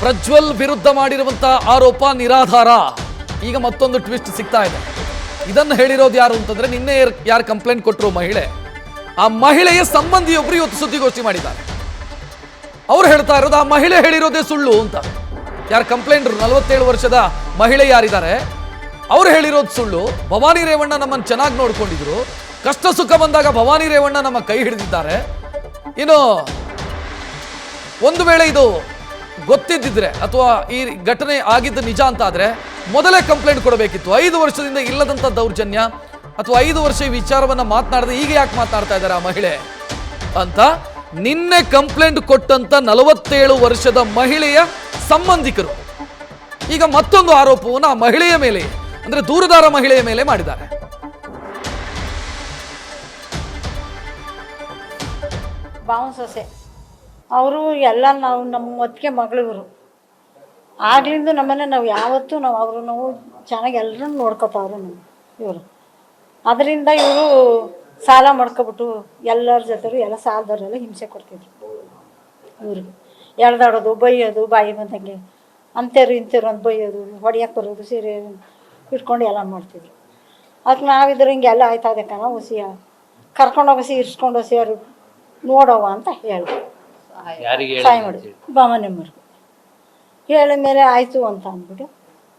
ಪ್ರಜ್ವಲ್ ವಿರುದ್ಧ ಮಾಡಿರುವಂತಹ ಆರೋಪ ನಿರಾಧಾರ. ಈಗ ಮತ್ತೊಂದು ಟ್ವಿಸ್ಟ್ ಸಿಗ್ತಾ ಇದೆ. ಇದನ್ನು ಹೇಳಿರೋದು ಯಾರು ಅಂತಂದ್ರೆ ನಿನ್ನೆ ಯಾರು ಕಂಪ್ಲೇಂಟ್ ಕೊಟ್ಟರು ಮಹಿಳೆ, ಆ ಮಹಿಳೆಯ ಸಂಬಂಧಿಯೊಬ್ಬರು ಇವತ್ತು ಸುದ್ದಿಗೋಷ್ಠಿ ಮಾಡಿದ್ದಾರೆ. ಅವ್ರು ಹೇಳ್ತಾ ಇರೋದು ಆ ಮಹಿಳೆ ಹೇಳಿರೋದೇ ಸುಳ್ಳು ಅಂತ. ಯಾರು ಕಂಪ್ಲೇಂಟ್ರು 47 ವರ್ಷದ ಮಹಿಳೆ ಯಾರಿದ್ದಾರೆ ಅವ್ರು ಹೇಳಿರೋದು ಸುಳ್ಳು. ಭವಾನಿ ರೇವಣ್ಣ ನಮ್ಮನ್ನು ಚೆನ್ನಾಗಿ ನೋಡ್ಕೊಂಡಿದ್ರು, ಕಷ್ಟ ಸುಖ ಬಂದಾಗ ಭವಾನಿ ರೇವಣ್ಣ ನಮ್ಮ ಕೈ ಹಿಡಿದಿದ್ದಾರೆ. ಇನ್ನು ಒಂದು ವೇಳೆ ಇದು ಗೊತ್ತಿದ್ದಿದ್ರೆ ಅಥವಾ ಈ ಘಟನೆ ಆಗಿದ್ದು ನಿಜ ಅಂತ ಆದ್ರೆ ಮೊದಲೇ ಕಂಪ್ಲೇಂಟ್ ಕೊಡಬೇಕಿತ್ತು. 5 ವರ್ಷದಿಂದ ಇಲ್ಲದಂತ ದೌರ್ಜನ್ಯ ಅಥವಾ 5 ವರ್ಷ ಈ ವಿಚಾರವನ್ನ ಮಾತನಾಡದೆ ಈಗ ಯಾಕೆ ಮಾತನಾಡ್ತಾ ಇದ್ದಾರೆ ಆ ಮಹಿಳೆ ಅಂತ ನಿನ್ನೆ ಕಂಪ್ಲೇಂಟ್ ಕೊಟ್ಟಂತ 47 ವರ್ಷದ ಮಹಿಳೆಯ ಸಂಬಂಧಿಕರು ಈಗ ಮತ್ತೊಂದು ಆರೋಪವನ್ನು ಆ ಮಹಿಳೆಯ ಮೇಲೆ, ಅಂದ್ರೆ ದೂರುದಾರ ಮಹಿಳೆಯ ಮೇಲೆ ಮಾಡಿದ್ದಾರೆ. ಬಾವನ್ ಸೊಸೆ ಅವರು ಎಲ್ಲ ನಾವು ನಮ್ಮ ಒತ್ತಿಗೆ ಮಗಳಿವರು ಆಗ್ಲಿಂದ ನಮ್ಮನೆ ನಾವು ಯಾವತ್ತೂ ನಾವು ಚೆನ್ನಾಗಿ ಎಲ್ಲರೂ ನೋಡ್ಕೊತಾವ್ರು ಇವರು. ಅದರಿಂದ ಇವರು ಸಾಲ ಮಾಡ್ಕೊಬಿಟ್ಟು ಎಲ್ಲರ ಜೊತೆರು ಎಲ್ಲ ಸಾಲದವರೆಲ್ಲ ಹಿಂಸೆ ಕೊಡ್ತಿದ್ರು ಇವ್ರಿಗೆ. ಎಳ್ದಾಡೋದು, ಬೈಯೋದು, ಬಾಯಿ ಬಂದಂಗೆ ಅಂಥೇರು ಇಂಥೇರು ಅಂತ ಬೈಯೋದು, ಹೊಡಿಯಕ್ಕೆ ಬರೋದು, ಸೀರೆ ಇಟ್ಕೊಂಡು ಎಲ್ಲ ಮಾಡ್ತಿದ್ರು. ಅದಕ್ಕೆ ನಾವಿದ್ರೆ ಹಿಂಗೆಲ್ಲ ಆಯ್ತದೆ ಕಣ ಹುಸಿಯ ಕರ್ಕೊಂಡೋಗಿಸಿ ಇರ್ಸ್ಕೊಂಡು ಹೋಸಿ ಅವ್ರು ನೋಡೋವ ಅಂತ ಹೇಳಿದ್ರು. ಸಹಾಯ ಮಾಡಿ ಬಾಮನೆಮ್ಮರ್ಗು ಹೇಳಿದ ಮೇಲೆ ಆಯಿತು ಅಂತ ಅಂದ್ಬಿಟ್ಟು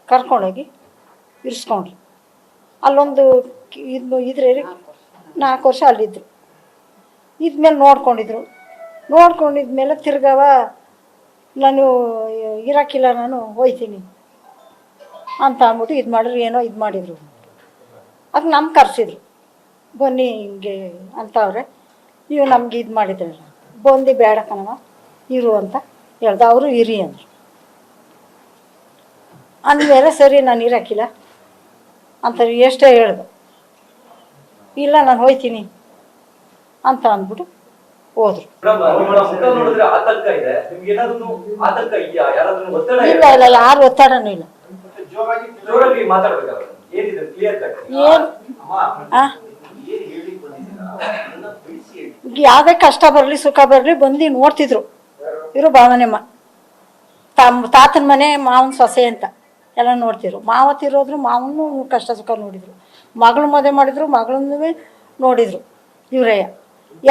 ಕರ್ಕೊಂಡೋಗಿ ಇರಿಸ್ಕೊಂಡ್ರು. ಅಲ್ಲೊಂದು ಇದ್ರೆ 4 ವರ್ಷ ಅಲ್ಲಿದ್ದರು. ಇದ್ಮೇಲೆ ನೋಡ್ಕೊಂಡಿದ್ಮೇಲೆ ತಿರ್ಗವ ನಾನು ಇರೋಕ್ಕಿಲ್ಲ, ನಾನು ಹೋಯ್ತೀನಿ ಅಂತ ಅಂದ್ಬಿಟ್ಟು ಇದು ಮಾಡಿದ್ರು. ಏನೋ ಇದು ಮಾಡಿದರು. ಅದು ನಮ್ಗೆ ಕರೆಸಿದ್ರು, ಬನ್ನಿ ಹಿಂಗೆ ಅಂತವ್ರೆ. ನೀವು ನಮ್ಗೆ ಇದು ಮಾಡಿದ್ರಲ್ಲ, ಬಂದು ಬೇಡ ಕಣವ ಇರು ಅಂತ ಹೇಳ್ದೆ. ಅವರು ಇರಿ ಅಂದರು. ಅಂದಮೇಲೆ ಸರಿ ನಾನು ಇರೋಕ್ಕಿಲ್ಲ ಅಂತ ಎಷ್ಟೇ ಹೇಳ್ದೆ. ಇಲ್ಲ ನಾನು ಹೋಯ್ತೀನಿ ಅಂತ ಅಂದ್ಬಿಟ್ಟು ಹೋದ್ರು. ಇಲ್ಲ ಇಲ್ಲ ಯಾರು ಒತ್ತಡನೂ ಇಲ್ಲ. ಯಾವುದೇ ಕಷ್ಟ ಬರಲಿ ಸುಖ ಬರಲಿ ಬಂದು ನೋಡ್ತಿದ್ರು ಇವರು. ಭಾವನೆಮ್ಮ ತಾತನ ಮನೆ ಮಾವನ ಸೊಸೆ ಅಂತ ಎಲ್ಲ ನೋಡ್ತಿದ್ರು. ಮಾವತ್ತಿರೋದ್ರು, ಮಾವನು ಕಷ್ಟ ಸುಖ ನೋಡಿದ್ರು. ಮಗಳು ಮದುವೆ ಮಾಡಿದ್ರು, ಮಗಳನ್ನೂ ನೋಡಿದ್ರು ಇವರಯ್ಯ.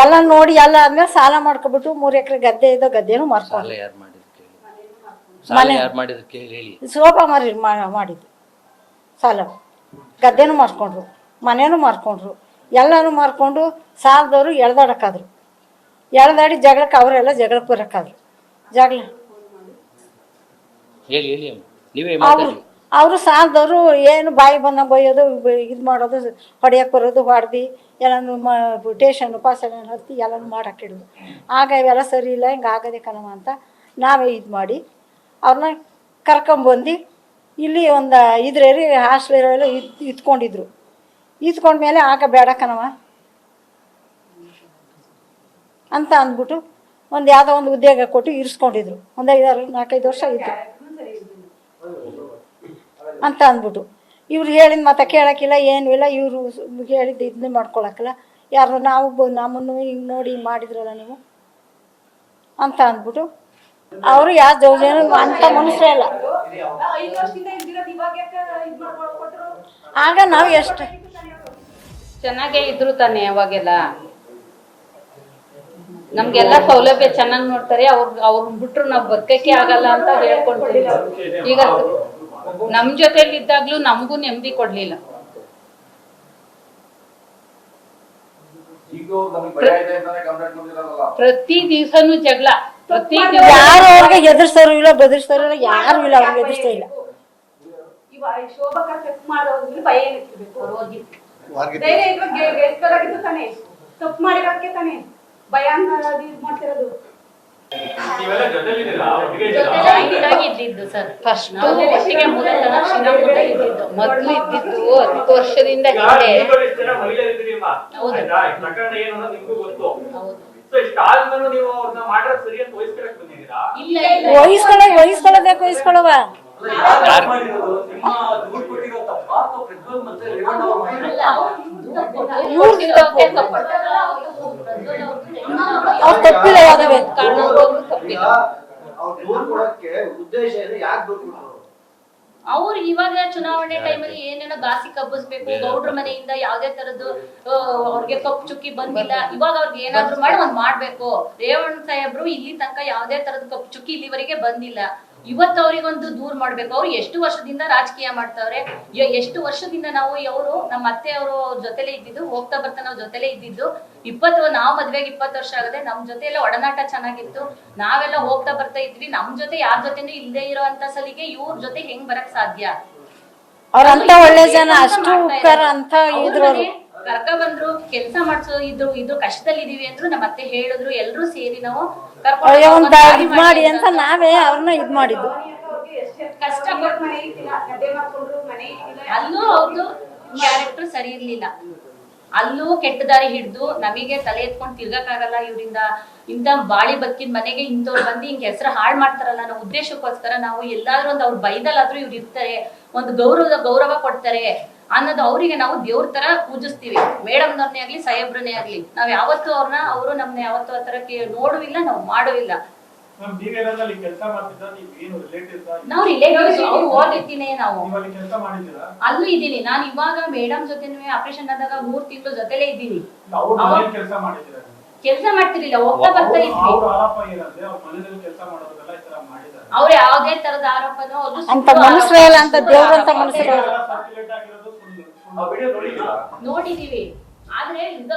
ಎಲ್ಲ ನೋಡಿ ಎಲ್ಲ ಆದ್ಮೇಲೆ ಸಾಲ ಮಾಡ್ಕೊಬಿಟ್ಟು 3 ಎಕರೆ ಗದ್ದೆ ಇದ್ದೋ ಗದ್ದೆನೂ ಮಾರ್ಕೊಂಡು ಶೋಭಾ ಮಾಡಿದ್ರು. ಸಾಲ ಗದ್ದೆನೂ ಮಾರ್ಕೊಂಡ್ರು, ಮನೇನೂ ಮಾರ್ಕೊಂಡ್ರು, ಎಲ್ಲನೂ ಮಾರ್ಕೊಂಡು ಸಾಲದವರು ಎಳ್ದಾಡಕ್ಕಾದ್ರು. ಎಳ್ದಾಡಿ ಜಗಳಕ್ಕೆ ಅವರೆಲ್ಲ ಜಗಳಕ್ಕೆ ಬರೋಕ್ಕಾದ್ರು. ಜಗಳ ಅವರು ಸಾಲದವರು ಏನು ಬಾಯಿ ಬಂದಂಗೆ ಬೈಯೋದು, ಇದು ಮಾಡೋದು, ಹೊಡೆಯಕ್ಕೆ ಬರೋದು, ಹೊಡೆದು ಎಲ್ಲನೂ ಟೇಷನ್ನು ಪಾಸನ್ನು ಹತ್ತಿ ಎಲ್ಲನೂ ಮಾಡಕ್ಕೆ ಹಿಡಿದು. ಆಗ ಇವೆಲ್ಲ ಸರಿ ಇಲ್ಲ, ಹಿಂಗೆ ಆಗದೆ ಕಣವ ಅಂತ ನಾವೇ ಇದು ಮಾಡಿ ಅವ್ರನ್ನ ಕರ್ಕೊಂಬಂದು ಇಲ್ಲಿ ಒಂದು ಇದ್ರೇರಿ ಹಾಸ್ಟೆಲ್ ಇತ್ಕೊಂಡಿದ್ರು. ಇತ್ಕೊಂಡ್ಮೇಲೆ ಆಗ ಬೇಡ ಕಣವ ಅಂತ ಅಂದ್ಬಿಟ್ಟು ಒಂದು ಯಾವುದೋ ಒಂದು ಉದ್ಯೋಗ ಕೊಟ್ಟು ಇರಿಸ್ಕೊಂಡಿದ್ರು. ಒಂದು 4-5 ವರ್ಷ ಇದ್ರು ಅಂತ ಅಂದ್ಬಿಟ್ಟು ಇವ್ರು ಹೇಳಿದ ಮತ್ತೆ ಕೇಳೋಕ್ಕಿಲ್ಲ, ಏನೂ ಇಲ್ಲ. ಇವರು ಹೇಳಿದ್ದು ಇದನ್ನೇ ಮಾಡ್ಕೊಳಕ್ಕಿಲ್ಲ. ಯಾರು ನಾವು ನಮ್ಮನ್ನು ಹಿಂಗೆ ನೋಡಿ ಮಾಡಿದ್ರಲ್ಲ ನೀವು ಅಂತ ಅಂದ್ಬಿಟ್ಟು ಅವರು ಯಾವ ಜೌಜನ ಅಂಥ ಮನುಷ್ಯರೇ ಅಲ್ಲ. ಆಗ ನಾವು ಎಷ್ಟು ಚೆನ್ನಾಗೇ ಇದ್ರು ತಾನೆ. ಅವಾಗೆಲ್ಲ ನಮ್ಗೆಲ್ಲ ಸೌಲಭ್ಯ ಚೆನ್ನಾಗಿ ನೋಡ್ತಾರೆ. ಅವ್ರನ್ನ ಬಿಟ್ರು ನಾವ್ ಬದುಕಕ್ಕೆ ಆಗಲ್ಲ ಅಂತ ಹೇಳ್ಕೊಂತೀವಿ. ಈಗ ನಮ್ ಜೊತೆಲಿ ಇದ್ದಾಗ್ಲೂ ನಮಗೂ ನೆಮ್ಮದಿ ಕೊಡ್ಲಿಲ್ಲ. ಪ್ರತಿ ದಿವ್ಸನೂ ಜಗಳ. ಯಾರು ಅವ್ರಿಗೆ ಎದುರಿಸೋರು ಇಲ್ಲ, ಬದುರಿಸೋರು ಇಲ್ಲ, ಯಾರು ಇಲ್ಲ. ಅವ್ರಿಗೆ ಎದುರಿಸ್ತಾ ಇಲ್ಲ. ತಪ್ಪು ಮಾಡಿರೋದಕ್ಕೆ ತಾನೆ ಭಯ ಮಾಡ್ತಿರೋದು. ಮೊದಲು ಇದ್ದಿದ್ದು 10 ವರ್ಷದಿಂದ ವಹಿಸ್ಕೊಳ್ಳೋವ ತಪ್ಪಿಲ್ಲ. ಯಾವ್ದವೇ ಅವ್ರು ದೂರು ಕೊಡಕ್ಕೆ ಉದ್ದೇಶ ಏನು, ಯಾಕೆ ದೂರು ಕೊಟ್ಟರು? ಅವ್ರು ಇವಾಗ ಚುನಾವಣೆ ಟೈಮಲ್ಲಿ ಏನೇನೋ ಗಾಸಿ ಕಬ್ಬಿಸ್ಬೇಕು, ಗೌಡ್ರ ಮನೆಯಿಂದ ಯಾವ್ದೇ ತರದ್ದು ಅವ್ರಿಗೆ ಕಪ್ಪು ಚುಕ್ಕಿ ಬಂದಿಲ್ಲ, ಇವಾಗ ಅವ್ರಿಗೆ ಏನಾದ್ರು ಮಾಡಿ ಒಂದ್ ಮಾಡ್ಬೇಕು. ರೇವಣ್ಣ ಸಾಹೇಬ್ರು ಇಲ್ಲಿ ತನಕ ಯಾವ್ದೇ ತರದ ಕಪ್ಪು ಚುಕ್ಕಿ ಇಲ್ಲಿವರೆಗೆ ಬಂದಿಲ್ಲ. ಇವತ್ತು ಅವ್ರಿಗೊಂದು ದೂರ್ ಮಾಡ್ಬೇಕು. ಅವ್ರು ಎಷ್ಟು ವರ್ಷದಿಂದ ರಾಜಕೀಯ ಮಾಡ್ತಾವ್ರೆ, ಎಷ್ಟು ವರ್ಷದಿಂದ ನಾವು ಅವರು ನಮ್ಮ ಅತ್ತೆ ಅವರು ಜೊತೆಲೆ ಇದ್ದಿದ್ದು, ಹೋಗ್ತಾ ಬರ್ತಾ ನಾವು ಜೊತೆಲೆ ಇದ್ದಿದ್ದು. ನಾವ್ ಮದ್ವೆಗೆ 20 ವರ್ಷ ಆಗದೆ, ನಮ್ ಜೊತೆ ಎಲ್ಲ ಒಡನಾಟ ಚೆನ್ನಾಗಿತ್ತು, ನಾವೆಲ್ಲ ಹೋಗ್ತಾ ಬರ್ತಾ ಇದ್ವಿ. ನಮ್ ಜೊತೆ ಯಾರ ಜೊತೆನೂ ಇಲ್ಲದೆ ಇರೋ ಅಂತ ಸಲಿಗೆ ಇವ್ರ ಜೊತೆ ಹೆಂಗ್ ಬರಕ್ ಸಾಧ್ಯ? ಅವ್ರಂತ ಒಳ್ಳೆ ಜನ, ಅಷ್ಟು ಉಪಕಾರ ಅಂತ ಇದ್ರು. ಕರ್ಕ ಬಂದ್ರು, ಕೆಲ್ಸ ಮಾಡ್ಸೋ ಇದ್ರು ಕಷ್ಟದಲ್ಲಿ ಇದೀವಿ ಅಂದ್ರು ನಮ್ಮ ಅತ್ತೆ ಹೇಳಿದ್ರು. ಎಲ್ರು ಸೇರಿ ನಾವು ಇದ್ ಮಾಡಿ ಅಂತ ನಾವೇ ಅವ್ರನ್ನ ಇದ್ ಮಾಡಿದ್ದು. ಕಷ್ಟ ಅಲ್ಲೂ ಅವ್ರದ್ದು ಕ್ಯಾರೆಕ್ಟರ್ ಸರಿ ಇರ್ಲಿಲ್ಲ. ಅಲ್ಲೂ ಕೆಟ್ಟ ದಾರಿ ಹಿಡ್ದು ನಮಗೆ ತಲೆ ಎತ್ಕೊಂಡು ತಿರ್ಗಕ್ಕಾಗಲ್ಲ ಇವರಿಂದ, ಇಂಥ ಬಾಳಿ ಬದುಕಿನ ಮನೆಗೆ ಇಂಥವ್ರು ಬಂದು ಹಿಂಗ್ ಹೆಸರು ಹಾಳು ಮಾಡ್ತಾರಲ್ಲ ಅನ್ನೋ ಉದ್ದೇಶಕ್ಕೋಸ್ಕರ ನಾವು ಎಲ್ಲಾದ್ರೂ ಒಂದು ಅವ್ರ ಬೈದಲ್ಲಾದ್ರೂ ಇವ್ರು ಇರ್ತಾರೆ, ಒಂದು ಗೌರವ ಕೊಡ್ತಾರೆ ಅನ್ನೋದು ಅವರಿಗೆ ನಾವು ದೇವ್ರ ತರ ಪೂಜಿಸ್ತೀವಿ. ಮೇಡಮ್ನವ್ರನ್ನೇ ಆಗ್ಲಿ ಸಾಹೇಬ್ರನ್ನೇ ಆಗ್ಲಿ ನಾವ್ ಯಾವತ್ತೂ ಅವರು ನಮ್ನ ಯಾವತ್ತೂ ಆ ತರ ನೋಡುವಿಲ್ಲ, ನಾವು ಮಾಡುವಿಲ್ಲ. ನಾವು ರಿಲೇಟಿವ್ಸ್, ಅವ್ರು ಓದಿರ್ತೀನಿ. ನಾವು ಅಲ್ಲೂ ಇದ್ದೀನಿ. ನಾನು ಇವಾಗ ಮೇಡಮ್ ಜೊತೆ ಆಪರೇಷನ್ ಆದಾಗ 3 ತಿಂಗಳು ಜೊತೆಲೇ ಇದ್ದೀನಿ. ಕೆಲಸ ಮಾಡ್ತಿರ್ಲಿಲ್ಲ, ಹೋಗ್ತಾ ಬರ್ತಾ ಇದ್ವಿ. ಅವ್ರು ಯಾವ್ದೇ ತರದ ಆರೋಪನೋ ಅಂತ ಮನುಷ್ಯರೇ ಅಲ್ಲ ಅಂತ ದೇವ್ರಂತ ಮನುಷ್ಯರು ನೋಡಿದೀವಿ. ಆದ್ರೆ ಈಗ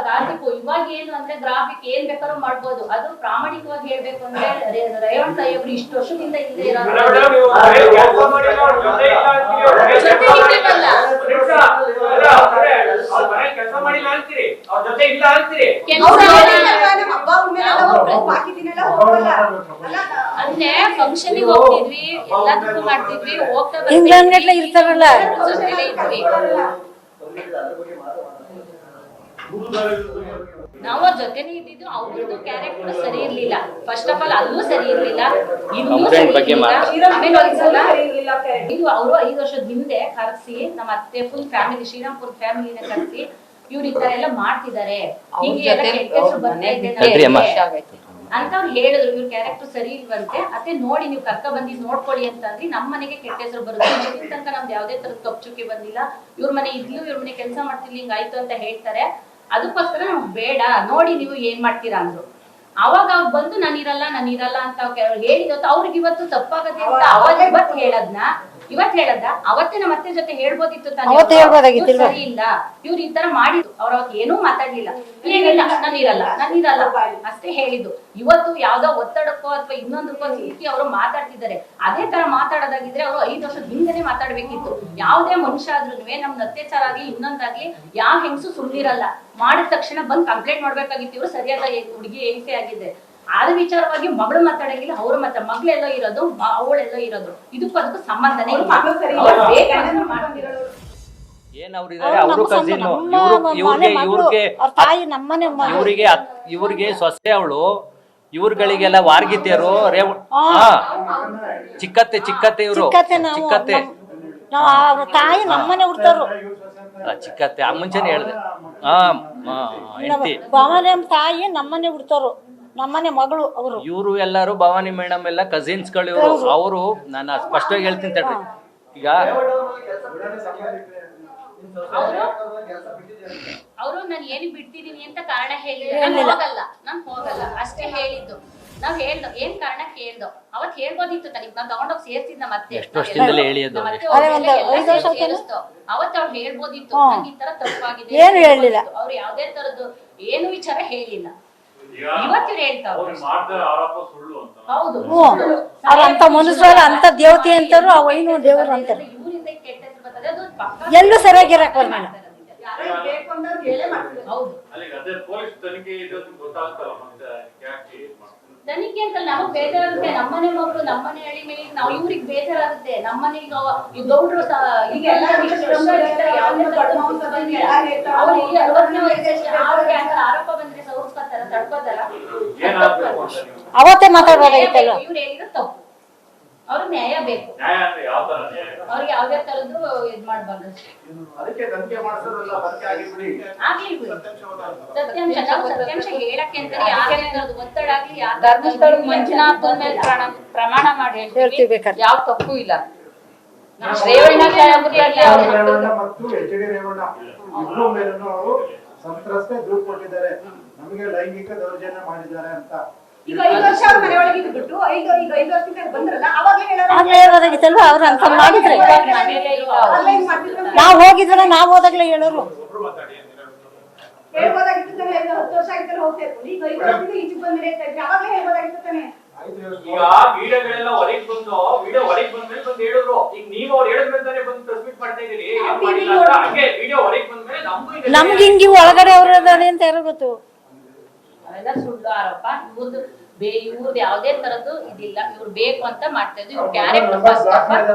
ಗಾರ್ಬಿಕ್ ಇವಾಗ ಏನು ಅಂದ್ರೆ ಗ್ರಾಫಿಕ್ ಏನ್ ಬೇಕಾದ್ರೂ ಮಾಡ್ಬೋದು. ಅದು ಪ್ರಾಮಾಣಿಕವಾಗಿ ಹೇಳ್ಬೇಕು ಅಂದ್ರೆ ರೇವಣ್ಣ ಸಾಹೇಬ್ರು ಇಷ್ಟು ವರ್ಷದಿಂದ ಇಲ್ಲದೆ ಇರೋ ಅಂದ್ರೆ ಫಂಕ್ಷನ್ ಹೋಗ್ತಿದ್ವಿ, ಎಲ್ಲದಕ್ಕೂ ಮಾಡ್ತಿದ್ವಿ, ಹೋಗ್ತಾ ಇರ್ತಾರಲ್ಲ ಜೊತೆಲೇ ಇದ್ವಿ. ನಾವು ಅವ್ರ ಜೊತೆನೇ ಇದ್ದಿದ್ದು. ಅವ್ರದ್ದು ಕ್ಯಾರೆಕ್ಟರ್ ಸರಿ ಇರ್ಲಿಲ್ಲ. ಫಸ್ಟ್ ಆಫ್ ಆಲ್ ಅಲ್ಲೂ ಸರಿ ಇರ್ಲಿಲ್ಲ, ಇನ್ನೂ ಸರಿ ಇರ್ಲಿಲ್ಲ. ಆಮೇಲೆ ಒಂದ್ಸಲ ಇದು ಅವರು 5 ವರ್ಷದ ಹಿಂದೆ ಕರೆಸಿ ನಮ್ಮ ಅತ್ತೆ ಫುಲ್ ಫ್ಯಾಮಿಲಿ, ಶ್ರೀರಾಮ್ಪುರ ಫ್ಯಾಮಿಲಿನ ಕರೆಸಿ ಇವ್ರು ಈ ತರ ಎಲ್ಲ ಮಾಡ್ತಿದ್ದಾರೆ, ಹೀಗೆ ಎಲ್ಲ ಕೆಟ್ಟ ಹೆಸರು ಬರ್ತಾ ಇದೆ ಅಂತ ಅವ್ರು ಹೇಳಿದ್ರು. ಇವ್ರ ಕ್ಯಾರೆಕ್ಟರ್ ಸರಿ ಇಲ್ವಂತೆ, ಅತ್ತೆ ನೋಡಿ ನೀವು ಕರ್ಕ ಬಂದಿದ್ ನೋಡ್ಕೊಳ್ಳಿ ಅಂತ ಅಂದ್ರಿ. ನಮ್ಮ ಮನೆಗೆ ಕೆಟ್ಟ ಹೆಸರು ಬರುತ್ತೆ. ಇಲ್ಲಿ ತನಕ ನಮ್ದು ಯಾವ್ದೇ ತರದ ಕಪ್ಪು ಚುಕ್ಕಿ ಬಂದಿಲ್ಲ. ಇವ್ರ ಮನೆ ಇದ್ಲು, ಇವ್ರ ಮನೆ ಕೆಲಸ ಮಾಡ್ತಿರ್ಲಿ, ಹಿಂಗಾಯ್ತು ಅಂತ ಹೇಳ್ತಾರೆ. ಅದಕ್ಕೋಸ್ಕರ ನಮ್ಗೆ ಬೇಡ, ನೋಡಿ ನೀವು ಏನ್ ಮಾಡ್ತೀರಾ ಅಂದ್ರು. ಅವಾಗ ಅವ್ರು ಬಂದು ನಾನಿರಲ್ಲ ಅಂತ ಹೇಳಿದ ಅವ್ರಿಗೆ ಇವತ್ತು ತಪ್ಪಾಗತ್ತೆ ಅಂತ ಅವಾಗ ಇವತ್ತು ಹೇಳದ್ನ ಅವತ್ತೇ ನಮ್ಮ ಅತ್ತೆ ಜೊತೆ ಹೇಳ್ಬೋದಿತ್ತು ತಾನೆ. ಸರಿ ಇಲ್ಲ, ಇವ್ರು ಈ ತರ ಮಾಡಿದ್ರು. ಅವ್ರ ಅವತ್ತು ಏನೂ ಮಾತಾಡ್ಲಿಲ್ಲ, ಏನಿಲ್ಲ ನಾನಿರಲ್ಲ ಅಷ್ಟೇ ಹೇಳಿದ್ದು. ಇವತ್ತು ಯಾವ್ದೋ ಒತ್ತಡಕ್ಕೋ ಅಥವಾ ಇನ್ನೊಂದಕ್ಕೋ ಸಿಕ್ಕಿ ಅವರು ಮಾತಾಡ್ತಿದ್ದಾರೆ. ಅದೇ ತರ ಮಾತಾಡೋದಾಗಿದ್ರೆ ಅವರು 5 ವರ್ಷದ ಹಿಂದೆನೆ ಮಾತಾಡ್ಬೇಕಿತ್ತು. ಯಾವ್ದೇ ಮನುಷ್ಯ ಆದ್ರೂ ನಮ್ದು ಅತ್ಯಾಚಾರ ಆಗ್ಲಿ ಇನ್ನೊಂದಾಗ್ಲಿ ಯಾವ ಹೆಂಗಸು ಸುಳ್ಳಿರಲ್ಲ. ಮಾಡಿದ ತಕ್ಷಣ ಬಂದ್ ಕಂಪ್ಲೇಂಟ್ ಮಾಡ್ಬೇಕಾಗಿತ್ತು. ಇವ್ರು ಸರಿಯಾದ ಹುಡುಗಿ ಏಸೆ ಆಗಿದೆ. ಆದ ವಿಚಾರವಾಗಿ ಮಗಳು ಮಾತಾಡಂಗಿಲ್ಲ, ಅವ್ರು ಮಗಳೆಲ್ಲೋ ಇರೋದು, ಅವಳೆಲ್ಲೋ ಇರೋದು, ಇದಕ್ಕೂ ಅದಕ್ಕೂ ಸಂಬಂಧನೇ ಇಲ್ಲ. ಇವ್ರಿಗೆ ಸೊಸೆ ಅವಳು, ಇವ್ರಗಳಿಗೆಲ್ಲ ವಾರ್ಗಿತಿಯರು ಚಿಕ್ಕತ್ತೆ ಇವರು ಚಿಕ್ಕತ್ತೆ ತಾಯಿ ನಮ್ಮನೆ ಹುಡ್ತಾರು. ಚಿಕ್ಕತ್ತೆ ಆ ಮುಂಚೆನೆ ಹೇಳ್ದೆ. ತಾಯಿ ನಮ್ಮನೆ ಹುಡ್ತಾರು, ನಮ್ಮನೆ ಮಗಳು ಅವರು. ಇವರು ಎಲ್ಲಾರು ಭವಾನಿ ಮೇಡಮ್ ಎಲ್ಲ ಕಸಿನ್ಸ್ ಗಳು ಇವರು. ಅವರು ನಾನು ಸ್ಪಷ್ಟವಾಗಿ ಹೇಳ್ತೀನಿ ತಡ್ರಿ. ಈಗ ಅವರು ನಾನು ಏನು ಬಿಡ್ತಿದೀನಿ ಅಂತ ಕಾರಣ ಹೇಳಿದ್ರೆ ನಾನು ಹೋಗಲ್ಲ ಅಷ್ಟೇ ಹೇಳಿದ್ದು. ನಾವ್ ಹೇಳ್ದೋ ಏನ್ ಕಾರಣ ಕೇಳ್ದೋ ಅವತ್ ಹೇಳ್ಬೋದಿತ್ತು ತನಗೆ. ನಾವ್ ತಗೊಂಡೋಗಿ ಸೇರ್ಸಿದ್ ಮತ್ತೆ ಅವತ್ ಅವ್ರು ಹೇಳ್ಬೋದಿತ್ತು ನಂಗೆ ಈ ತರ ತಪ್ಪಾಗಿದೆ. ಏನು ಹೇಳಿಲ್ಲ, ಅವ್ರು ಯಾವ್ದೇ ತರದ್ದು ಏನು ವಿಚಾರ ಹೇಳಿಲ್ಲ. ಇವತ್ತಿವ್ರು ಹೇಳ್ತಾವ್ರು ಹೌದು, ಅವ್ರಂತ ಮನುಷ್ಯರು ಅಂತ ದೇವತೆ ಅಂತಾರು, ಅವೈನು ದೇವರು ಅಂತಾರೆ. ಇವರಿಂದ ಕೆಟ್ಟ ಬರ್ತದೆ, ಅದು ಪಕ್ಕ ಎಲ್ಲೂ ಸರಿಯಾಗಿರಕ್ ಬರ್ಲಿಲ್ಲ. ಹೌದು, ತನಿಖೆ ಅಂತ ನಮಗ್ ಬೇಜಾರಾಗುತ್ತೆ. ನಮ್ಮನೆ ಮಕ್ಕಳು ನಮ್ಮನೆ ಹಳ್ಳಿ ಮೇಲೆ ನಾವು ಇವ್ರಿಗೆ ಬೇಜಾರಾಗುತ್ತೆ. ನಮ್ಮನೆ ಈ ಗೌಡ್ರು ಆರೋಪ ಬಂದ್ರೆ ಸೌರ್ಸ್ಕೊತಾರ, ತಡ್ಕೋತಾರ. ಅವತ್ತೇ ಮಾತಾಡ್ಬೋದಾಗಿತ್ತಲ್ಲ. ಇವ್ರು ಹೇಳಿದ್ರೆ ತಪ್ಪು. ಅವ್ರಿಗೆ ನ್ಯಾಯ ಬೇಕು. ಅವ್ರಿಗೆ ಯಾವ್ದೇ ತರದ್ದು ಇದ್ ಮಾಡ್ಬಾರ್ದು. ಅದಕ್ಕೆ ತನಿಖೆ ಮಾಡಿಸೋದಲ್ಲ, ತನಿಖೆ ಆಗಿಬಿಡಿ. ಆಗ್ಲಿ ಬಿಡಿ. ಸತ್ಯಾಂಶ ನಾವು ಸತ್ಯಾಂಶ ಹೇಳಕ್ಕೆ ಅಂತಾನೆ ಯಾಕೆ ಅನ್ನೋದು ಒತ್ತಡ ಆಗ್ಲಿ. ಧರ್ಮಸ್ಥಳ ಮಂಜುನಾಥನ ಮೇಲೆ ಪ್ರಮಾಣ ಮಾಡಿ ಹೇಳ್ತೀವಿ ಬೇಕಾದ್ರೆ. ಯಾವ ತಪ್ಪು ಇಲ್ಲ. ರೇವಣ್ಣ ಸಾಹೇಬ್ರಿಗೆ ಅವ್ರ ರೇವಣ್ಣ ಮತ್ತು ಎಚ್.ಡಿ. ರೇವಣ್ಣ ಇಬ್ಬರು ಮೇಲೂ ಅವರು ಸಂತ್ರಸ್ತೆ ದೂರು ಕೊಟ್ಟಿದ್ದಾರೆ, ನಮಗೆ ಲೈಂಗಿಕ ದೌರ್ಜನ್ಯ ಮಾಡಿದ್ದಾರೆ ಅಂತ. ಈಗ 5 ವರ್ಷ ಅವ್ರ ಮನೆ ಒಳಗೆ ಇದ್ಬಿಟ್ಟು ಈಗ 5 ವರ್ಷದಿಂದ ಬಂದ್ರಲ್ಲ, ಅವಾಗ್ಲೇ ಆಗ್ಲೇ ಹೇಳ್ಬೋದಾಗಿತ್ತಲ್ವ, ಅವ್ರು ಅಂತ ಮಾಡಿದ್ರೆ ನಾವು ಹೋಗಿದ್ರೆ ನಾವು ಹೋದಾಗ್ಲೇ ಹೇಳೋರು. ಹೇಳ್ಬೋದಾಗಿತ್ತು ತಾನೆ. 10 ವರ್ಷ ಆಗಿದ್ದಲ್ಲ ಹೋಗ್ತಾ ಇರ್ಬೋದು. ಈಗ 5 ವರ್ಷದಿಂದ ಈಚೆಗೆ ಬಂದ್ರೆ ಅವಾಗ್ಲೇ ಹೇಳ್ಬೋದಾಗಿತ್ತು ತಾನೆ. ಈಗ ವಿಡಿಯೋಗಳೆಲ್ಲ ಹೊರಗೆ ಬಂದು ವಿಡಿಯೋ ಹೊರಗೆ ಬಂದ್ಮೇಲೆ ಬಂದು ಹೇಳಿದ್ರು. ಈಗ ನೀವು ಅವ್ರು ಹೇಳಿದ್ಮೇಲೆ ತಾನೇ ಬಂದು ಟ್ರಾನ್ಸ್ಮಿಟ್ ಮಾಡ್ತಾ ಇದೀರಿ. ಏನ್ ಮಾಡಿಲ್ಲ ಅಂತ ಹಂಗೆ ವಿಡಿಯೋ ಹೊರಗೆ ಬಂದ್ಮೇಲೆ ನಮ್ಗೆ ಹಿಂಗಿ ಒಳಗಡೆ ಅವ್ರ ಅಂತ ಯಾರೋ ಗೊತ್ತು. ಅವೆಲ್ಲ ಸುಳ್ಳು ಆರೋಪ. ಇವ್ರದ್ದು ಯಾವ್ದೇ ತರದ್ದು ಇದಿಲ್ಲ. ಇವ್ರು ಬೇಕು ಅಂತ ಮಾಡ್ತಾ ಇದ್ರು. ಇವ್ರ ಕ್ಯಾರೆಕ್ಟರ್ ಫಸ್ಟ್ ಆಫ್ ಆಲ್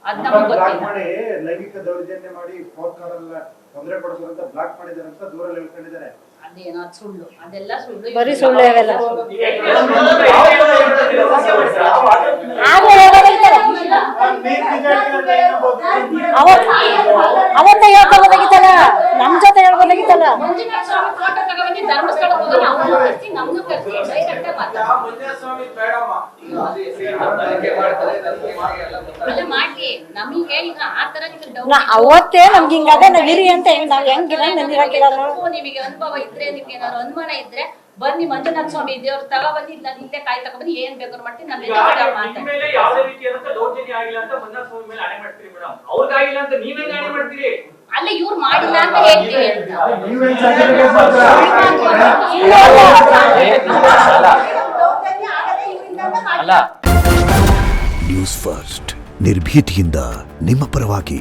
ಅದ್ ನಮ್ಗೆ ಗೊತ್ತಿಲ್ಲ. ಲೈಂಗಿಕ ದೌರ್ಜನ್ಯ ಮಾಡಿ ಫೋನ್ ಕಾಲ್ ಎಲ್ಲ ತೊಂದರೆ ಕೊಡಿಸೋದಂತ ಬ್ಲಾಕ್ ಮಾಡಿದ್ದಾರೆ ಅಂತ ದೂರಲ್ಲಿ ಹೇಳ್ಕೊಂಡಿದ್ದಾರೆ. ಅದೇನೋ ಅದ್ ಸುಳ್ಳು, ಅದೆಲ್ಲ ಸುಳ್ಳು. ಬರೀ ಸುಳ್ಳು ಅವೆಲ್ಲ. ಅವತ್ತ ಹೇಳ್ಕೋಬೋದಾಗಿತ್ತಲ್ಲ, ನಮ್ ಜೊತೆ ಹೇಳ್ಬೋದಾಗಿತ್ತಲ್ಲ. ಮಂಜುನಾಥ ಸ್ವಾಮಿ ಫೋಟೋ ತಗೊಂಡು ಧರ್ಮಸ್ಥಳಕ್ಕೆ ಹೋಗಿ ಅವ್ರನ್ನ ಕರ್ಸಿ ನಮ್ನು ಕರ್ಸಿ ಡೈರೆಕ್ಟ್ ಅಲ್ಲ ಮಾಡಿ. ನಮಗೆ ಈಗ ಆ ತರ ಅವತ್ತೇ ನಮ್ಗೆ ಹಿಂಗಾದ್ರೆ ನಾವ್ ಇರಿ ಅಂತ ನಾವ್ ಹೆಂಗಿಲ್ಲ ನಂದಿರಾಕಿಲ್ಲ. ನಿಮಗೆ ಅನುಭವ ಇದ್ರೆ, ನಿಮ್ಗೆ ಏನಾದ್ರು ಅನುಮಾನ ಇದ್ರೆ ಬನ್ನಿ ಮಂಜುನಾಥ ಸ್ವಾಮಿ ದೇವ್ರ ತಗೊಬನ್ನಿ, ನಾನು ಇಲ್ಲೇ ಕಾಯಿ ತಗೊಬನ್ನಿ, ಏನ್ ಬೇಕಾದ್ರು ಮಾಡ್ತೀನಿ. ನಮ್ಮ ಮೇಲೆ ಯಾವುದೇ ರೀತಿಯಾದಂತ ದೌರ್ಜನ್ಯ ಆಗಿಲ್ಲ ಅಂತ ಮಂಜುನಾಥ ಸ್ವಾಮಿ ಮೇಲೆ ಆಣೆ ಮಾಡ್ತೀರಿ ಮೇಡಮ್. ಅವ್ರಿಗಾಗಿಲ್ಲ ಅಂತ ನೀವೇನ್ ಆಣೆ ಮಾಡ್ತೀರಿ? ಅಲ್ಲ ಇವ್ರು ಮಾಡಿಲ್ಲ ಅಂತ ಹೇಳ್ತೀವಿ. ಅಲ್ಲ ನ್ಯೂಸ್ ಫಸ್ಟ್ ನಿರ್ಭೀತಿಯಿಂದ ನಿಮ್ಮ ಪರವಾಗಿ.